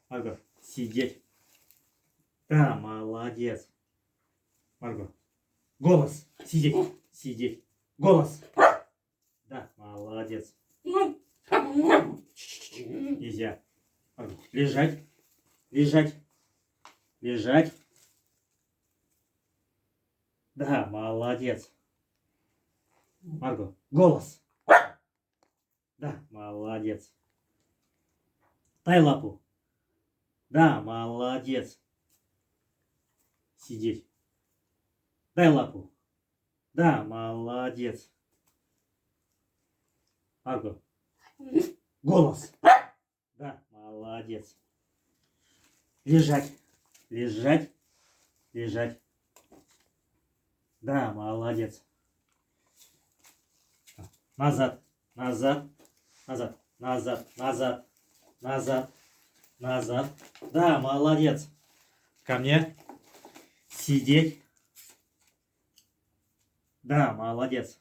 Марго, сидеть. Да, молодец. Марго, голос. Сидеть, сидеть. Голос. Да, молодец. Нельзя. Марго, лежать, лежать, лежать. Да, молодец. Марго, голос. Да, молодец. Дай лапу. Да, молодец. Сидеть. Дай лапу. Да, молодец. Марго, голос. Да, молодец. Лежать, лежать, лежать. Да, молодец. Назад, назад, назад, назад, назад, назад, назад. Да, молодец. Ко мне. Сидеть. Да, молодец.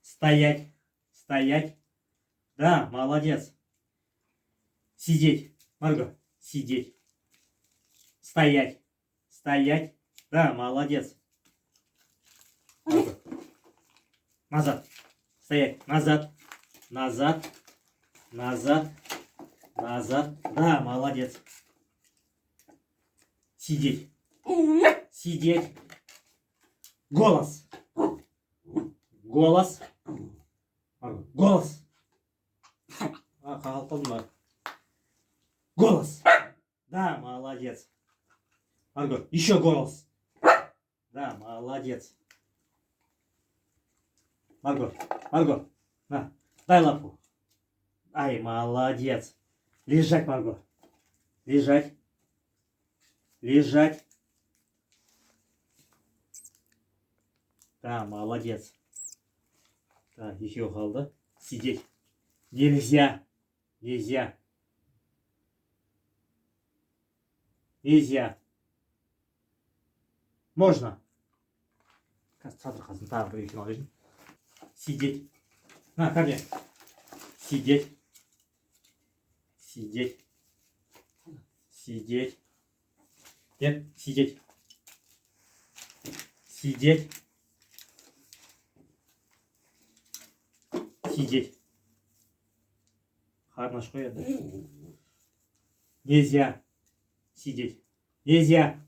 Стоять, стоять. Да, молодец. Сидеть. Марго, сидеть. Стоять, стоять. Да, молодец. Марго. Назад. Стоять. Назад. Назад. Назад. Назад. Да, молодец. Сидеть. Сидеть. Голос. Голос. Голос. Голос. Да, молодец. Марго, еще голос. Да, молодец. Марго, Марго, на, дай лапу. Ай, молодец. Лежать, Марго. Лежать. Лежать. Да, молодец. Так, еще қалды. Сидеть. Нельзя. Нельзя. Нельзя. Можно. Қазір тағы бір екен алайын. Сидеть. На, ко мне. Сидеть. Сидеть. Сидеть. Нет, сидеть. Сидеть. Сидеть. Харнаш қояды. Нельзя. Сидеть. Нельзя.